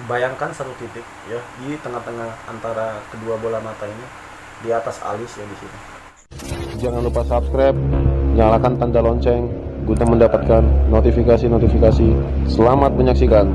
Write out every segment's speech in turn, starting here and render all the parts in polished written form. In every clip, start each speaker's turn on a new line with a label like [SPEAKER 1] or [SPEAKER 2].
[SPEAKER 1] bayangkan satu titik ya di tengah-tengah antara kedua bola mata ini, di atas alis ya di sini.
[SPEAKER 2] Jangan lupa subscribe, nyalakan tanda lonceng guna mendapatkan notifikasi-notifikasi. Selamat menyaksikan.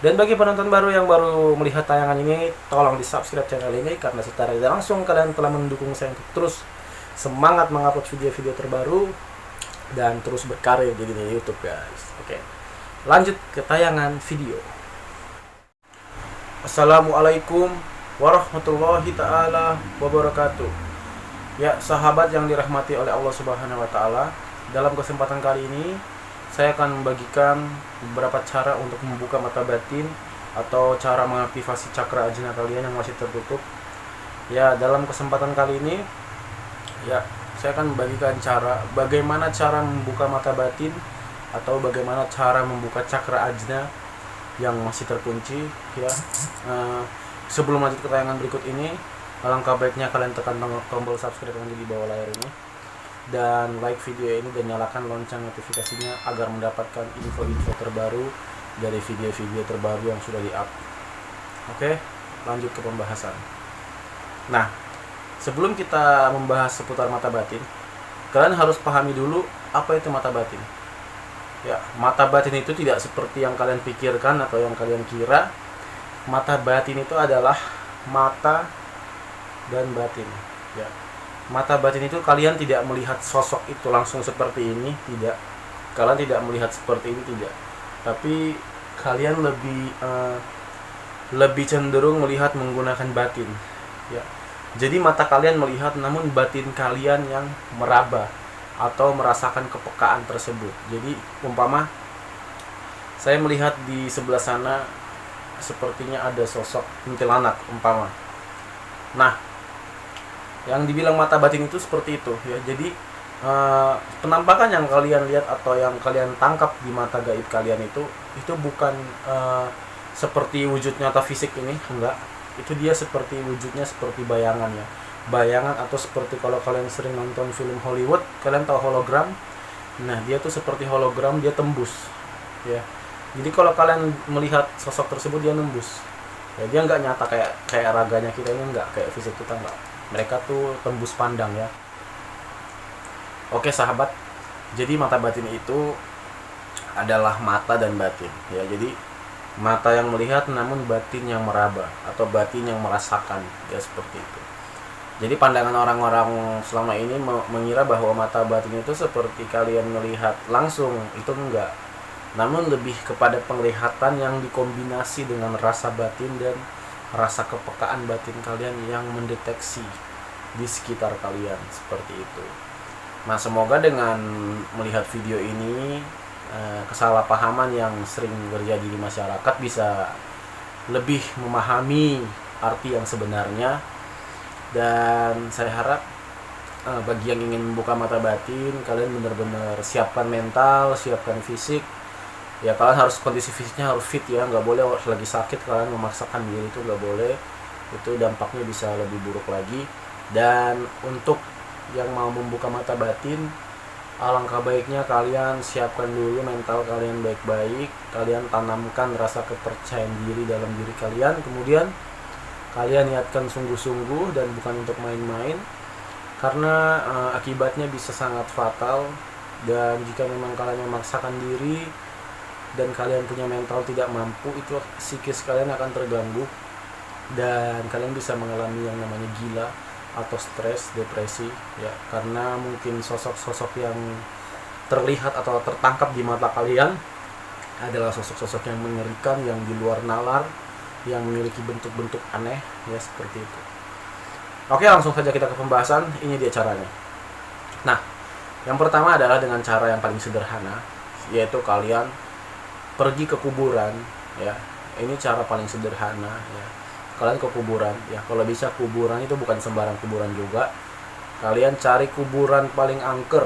[SPEAKER 1] Dan bagi penonton baru yang baru melihat tayangan ini, tolong di subscribe channel ini, karena secara tidak langsung kalian telah mendukung saya untuk terus semangat mengupload video-video terbaru dan terus berkarya di dunia YouTube, guys. Oke, lanjut ke tayangan video. Assalamualaikum warahmatullahi ta'ala wabarakatuh. Ya, sahabat yang dirahmati oleh Allah Subhanahu wa Ta'ala, dalam kesempatan kali ini saya akan membagikan beberapa cara untuk membuka mata batin atau cara mengaktifasi cakra ajna kalian yang masih tertutup. Ya, dalam kesempatan kali ini ya saya akan membagikan bagaimana cara membuka mata batin atau bagaimana cara membuka cakra ajna yang masih terkunci ya. Sebelum lanjut ke tayangan berikut ini, alangkah baiknya kalian tekan tombol subscribe yang di bawah layar ini dan like video ini dan nyalakan lonceng notifikasinya agar mendapatkan info-info terbaru dari video-video terbaru yang sudah di-up. Oke, lanjut ke pembahasan. Nah, sebelum kita membahas seputar mata batin, kalian harus pahami dulu apa itu mata batin. Ya, mata batin itu tidak seperti yang kalian pikirkan atau yang kalian kira. Mata batin itu adalah mata dan batin. Ya, mata batin itu kalian tidak melihat sosok itu langsung seperti ini, tidak. Kalian tidak melihat seperti ini, tidak. Tapi kalian lebih cenderung melihat menggunakan batin. Ya. Jadi mata kalian melihat, namun batin kalian yang meraba atau merasakan kepekaan tersebut. Jadi umpama saya melihat di sebelah sana sepertinya ada sosok kuntilanak umpama. Nah, yang dibilang mata batin itu seperti itu ya. Jadi penampakan yang kalian lihat atau yang kalian tangkap di mata gaib kalian itu bukan seperti wujud nyata fisik ini, enggak. Itu dia seperti wujudnya seperti bayangan ya. Bayangan atau seperti kalau kalian sering nonton film Hollywood, kalian tahu hologram. Nah, dia tuh seperti hologram, dia tembus ya. Jadi kalau kalian melihat sosok tersebut, dia nembus. Ya, dia nggak nyata kayak raganya kita ini, nggak kayak fisik kita, nggak. Mereka tuh tembus pandang ya. Oke sahabat, jadi mata batin itu adalah mata dan batin ya. Jadi mata yang melihat namun batin yang meraba atau batin yang merasakan ya, seperti itu. Jadi pandangan orang-orang selama ini mengira bahwa mata batin itu seperti kalian melihat langsung, itu enggak. Namun lebih kepada penglihatan yang dikombinasi dengan rasa batin dan rasa kepekaan batin kalian yang mendeteksi di sekitar kalian, seperti itu. Nah, semoga dengan melihat video ini kesalahpahaman yang sering terjadi di masyarakat bisa lebih memahami arti yang sebenarnya. Dan saya harap bagi yang ingin membuka mata batin, kalian benar-benar siapkan mental, siapkan fisik. Ya, kalian harus kondisi fisiknya harus fit ya, nggak boleh lagi sakit kalian memaksakan diri, itu nggak boleh. Itu dampaknya bisa lebih buruk lagi. Dan untuk yang mau membuka mata batin, alangkah baiknya kalian siapkan dulu mental kalian baik-baik. Kalian tanamkan rasa kepercayaan diri dalam diri kalian. Kemudian kalian niatkan sungguh-sungguh dan bukan untuk main-main, karena akibatnya bisa sangat fatal Dan jika memang kalian memaksakan diri dan kalian punya mental tidak mampu, itu psikis kalian akan terganggu dan kalian bisa mengalami yang namanya gila atau stres, depresi ya, karena mungkin sosok-sosok yang terlihat atau tertangkap di mata kalian adalah sosok-sosok yang mengerikan, yang di luar nalar, yang memiliki bentuk-bentuk aneh ya, seperti itu. Oke, langsung saja kita ke pembahasan. Ini dia caranya. Nah, yang pertama adalah dengan cara yang paling sederhana, yaitu kalian pergi ke kuburan ya. Ini cara paling sederhana ya. Kalian ke kuburan ya, kalau bisa kuburan itu bukan sembarang kuburan juga. Kalian cari kuburan paling angker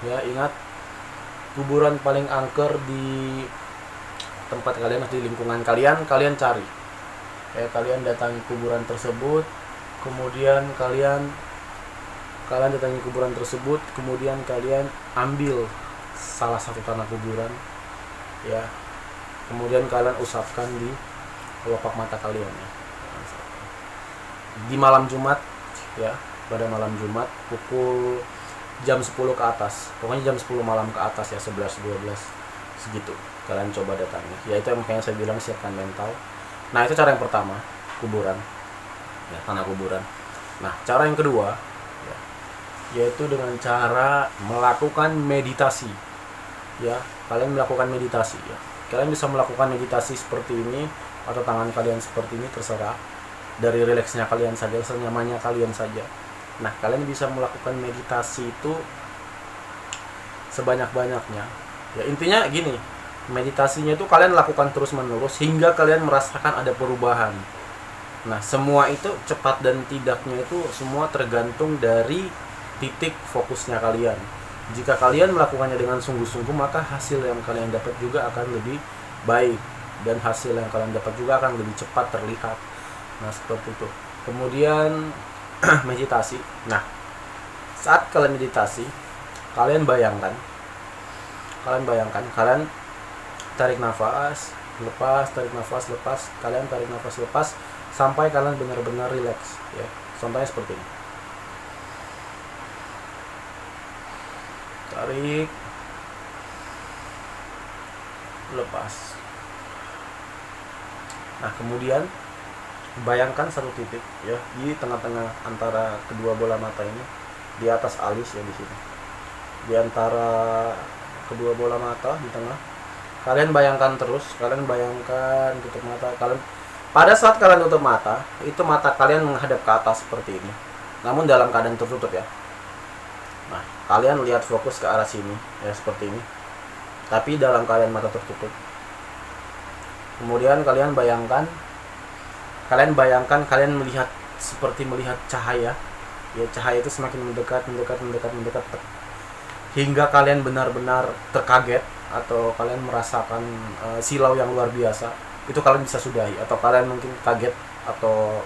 [SPEAKER 1] ya, ingat, kuburan paling angker di tempat kalian, di lingkungan kalian, kalian cari ya. Kalian datangi kuburan tersebut, kemudian kalian datangi kuburan tersebut, kemudian kalian ambil salah satu tanah kuburan ya, kemudian kalian usapkan di kelopak mata kalian ya. Di malam Jumat ya, pada malam Jumat pukul jam 10 ke atas, pokoknya jam 10 malam ke atas ya, 11, 12 segitu kalian coba datangi ya. Itu yang makanya saya bilang siapkan mental. Nah, itu cara yang pertama, kuburan ya, tanah kuburan. Nah, cara yang kedua ya, yaitu dengan cara melakukan meditasi ya. Kalian melakukan meditasi ya. Kalian bisa melakukan meditasi seperti ini atau tangan kalian seperti ini, terserah, dari rileksnya kalian saja, senyamannya kalian saja. Nah, kalian bisa melakukan meditasi itu sebanyak-banyaknya ya. Intinya gini, meditasinya itu kalian lakukan terus-menerus hingga kalian merasakan ada perubahan. Nah, semua itu cepat dan tidaknya itu semua tergantung dari titik fokusnya kalian. Jika kalian melakukannya dengan sungguh-sungguh, maka hasil yang kalian dapat juga akan lebih baik, dan hasil yang kalian dapat juga akan lebih cepat terlihat. Nah, seperti itu. Kemudian meditasi. Nah, saat kalian meditasi, kalian bayangkan kalian tarik nafas, lepas, tarik nafas, lepas, kalian tarik nafas, lepas sampai kalian benar-benar rileks ya. Contohnya seperti ini. Tarik, lepas. Nah, kemudian bayangkan satu titik ya di tengah-tengah antara kedua bola mata ini, di atas alis ya, di sini, di antara kedua bola mata di tengah. Kalian bayangkan terus, kalian bayangkan tutup mata kalian. Pada saat kalian tutup mata, itu mata kalian menghadap ke atas seperti ini, namun dalam keadaan tertutup ya. Nah, kalian lihat fokus ke arah sini ya, seperti ini, tapi dalam keadaan mata tertutup. Kemudian kalian bayangkan kalian melihat seperti melihat cahaya ya. Cahaya itu semakin mendekat hingga kalian benar-benar terkaget atau kalian merasakan silau yang luar biasa. Itu kalian bisa sudahi, atau kalian mungkin kaget atau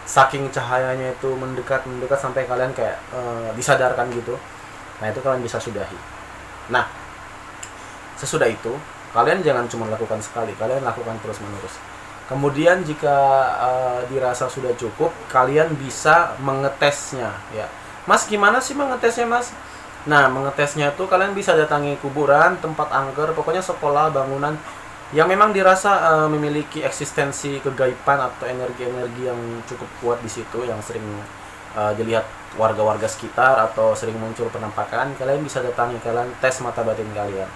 [SPEAKER 1] saking cahayanya itu mendekat sampai kalian kayak disadarkan gitu. Nah, itu kalian bisa sudahi. Nah, sesudah itu kalian jangan cuma lakukan sekali, kalian lakukan terus-menerus. Kemudian jika dirasa sudah cukup, kalian bisa mengetesnya ya. Mas, gimana sih mengetesnya, Mas? Nah, mengetesnya itu kalian bisa datangi kuburan, tempat angker, pokoknya sekolah, bangunan yang memang dirasa memiliki eksistensi kegaiban atau energi-energi yang cukup kuat di situ, yang sering dilihat warga-warga sekitar atau sering muncul penampakan. Kalian bisa datangi, kalian tes mata batin kalian.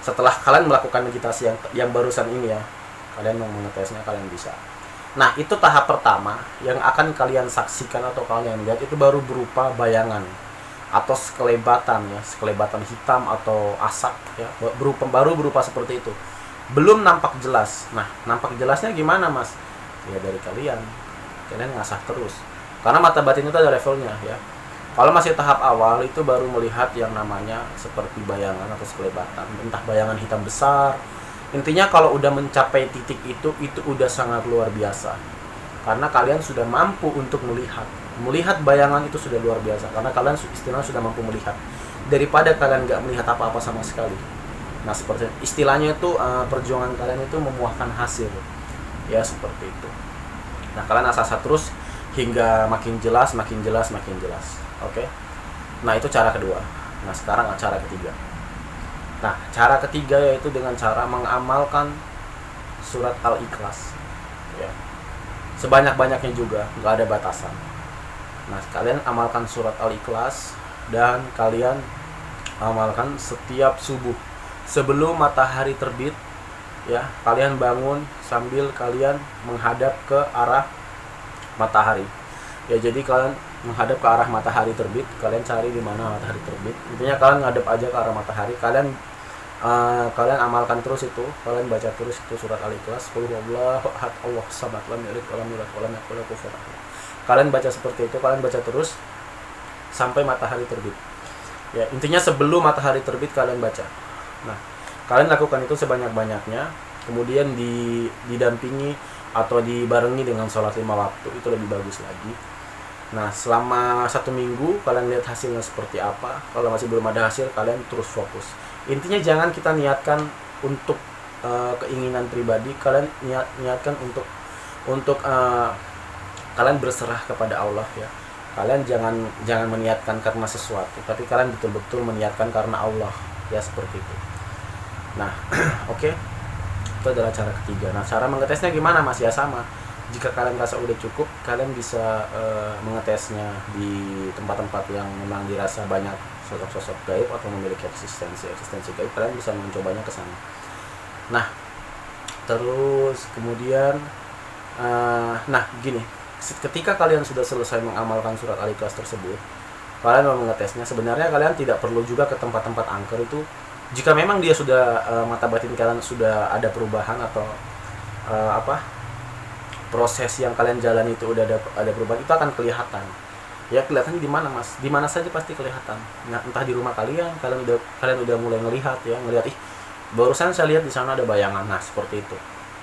[SPEAKER 1] Setelah kalian melakukan meditasi yang barusan ini ya, kalian mau mengetesnya, kalian bisa. Nah, itu tahap pertama yang akan kalian saksikan atau kalian lihat, itu baru berupa bayangan atau sekelebatan ya, sekelebatan hitam atau asap ya, baru berupa seperti itu. Belum nampak jelas. Nah, nampak jelasnya gimana, Mas? Ya dari kalian ngasah terus. Karena mata batin itu ada levelnya ya. Kalau masih tahap awal, itu baru melihat yang namanya seperti bayangan atau sekelebatan, entah bayangan hitam besar. Intinya kalau udah mencapai titik itu udah sangat luar biasa. Karena kalian sudah mampu untuk melihat bayangan, itu sudah luar biasa. Karena kalian istilahnya sudah mampu melihat, daripada kalian nggak melihat apa-apa sama sekali. Nah, seperti istilahnya itu perjuangan kalian itu memuahkan hasil ya, seperti itu. Nah, kalian asah terus hingga makin jelas. Oke. Nah, itu cara kedua. Nah, sekarang cara ketiga. Nah, cara ketiga yaitu dengan cara mengamalkan surat Al-Ikhlas. Ya. Sebanyak-banyaknya juga, nggak ada batasan. Nah, kalian amalkan surat Al-Ikhlas dan kalian amalkan setiap subuh sebelum matahari terbit. Ya, kalian bangun sambil kalian menghadap ke arah matahari. Ya, jadi kalian menghadap ke arah matahari terbit, kalian cari di mana matahari terbit. Intinya kalian ngadep aja ke arah matahari, kalian amalkan terus itu, kalian baca terus itu surat Al-Ikhlas, qul huwallahu ahad, Allahu samad, lam yalid walam yulad walam yakul lahu kufuwan ahad. Kalian baca seperti itu, kalian baca terus sampai matahari terbit. Ya, intinya sebelum matahari terbit kalian baca. Nah, kalian lakukan itu sebanyak-banyaknya, kemudian didampingi atau dibarengi dengan sholat 5 waktu, itu lebih bagus lagi. Nah, selama 1 minggu kalian lihat hasilnya seperti apa. Kalau masih belum ada hasil, kalian terus fokus. Intinya jangan kita niatkan untuk keinginan pribadi, kalian niatkan untuk kalian berserah kepada Allah ya. Kalian jangan meniatkan karena sesuatu, tapi kalian betul-betul meniatkan karena Allah ya, seperti itu. Nah, oke. Itu adalah cara ketiga. Nah, cara mengetesnya gimana Mas? Ya sama. Jika kalian rasa udah cukup, kalian bisa mengetesnya di tempat-tempat yang memang dirasa banyak sosok-sosok gaib atau memiliki eksistensi gaib. Kalian bisa mencobanya ke sana. Nah, terus kemudian gini, ketika kalian sudah selesai mengamalkan surat Al-Ikhlas tersebut, kalian mau mengetesnya. Sebenarnya kalian tidak perlu juga ke tempat-tempat angker itu. Jika memang dia sudah mata batin kalian sudah ada perubahan atau proses yang kalian jalani itu udah ada perubahan, itu akan kelihatan. Ya, kelihatannya di mana Mas? Di mana saja pasti kelihatan. Nah, entah di rumah kalian udah mulai ngelihat, barusan saya lihat di sana ada bayangan. Nah, seperti itu.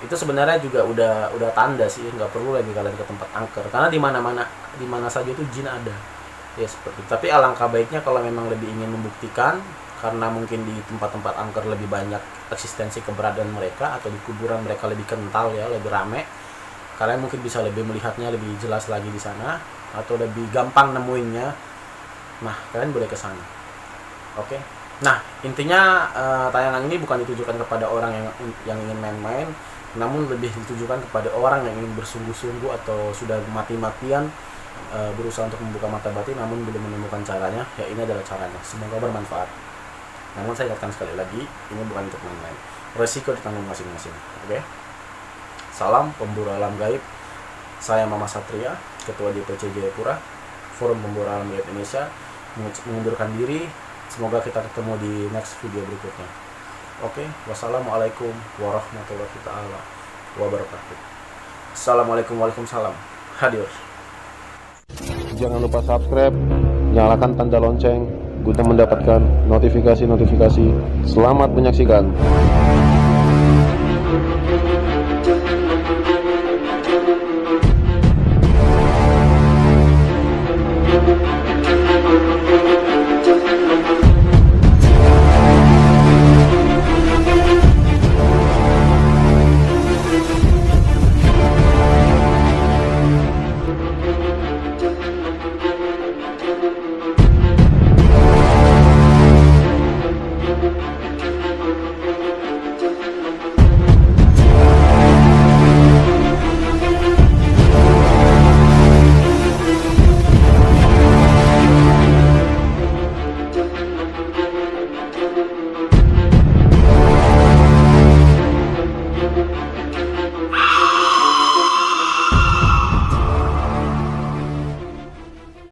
[SPEAKER 1] Itu sebenarnya juga udah tanda sih, nggak perlu lagi kalian ke tempat angker, karena di mana saja itu jin ada. Ya, seperti itu. Tapi alangkah baiknya kalau memang lebih ingin membuktikan, karena mungkin di tempat-tempat angker lebih banyak eksistensi keberadaan mereka, atau di kuburan mereka lebih kental ya, lebih rame. Kalian mungkin bisa lebih melihatnya lebih jelas lagi di sana, atau lebih gampang nemuinnya. Nah, kalian boleh ke sana. Oke. Nah, intinya tayangan ini bukan ditujukan kepada orang yang ingin main-main, namun lebih ditujukan kepada orang yang ingin bersungguh-sungguh atau sudah mati-matian berusaha untuk membuka mata batin namun belum menemukan caranya. Ya, ini adalah caranya. Semoga bermanfaat. Namun saya ingatkan sekali lagi, ini bukan untuk main-main. Resiko ditanggung masing-masing. Oke. Salam pemburu alam gaib. Saya Mama Satria, Ketua DPC Jayapura, Forum Pemburu Alam Gaib Indonesia, mengundurkan diri. Semoga kita ketemu di next video berikutnya. Oke, wassalamualaikum warahmatullahi wabarakatuh. Assalamualaikum, waalaikumsalam. Hadir.
[SPEAKER 2] Jangan lupa subscribe, nyalakan tanda lonceng guna mendapatkan notifikasi-notifikasi. Selamat menyaksikan.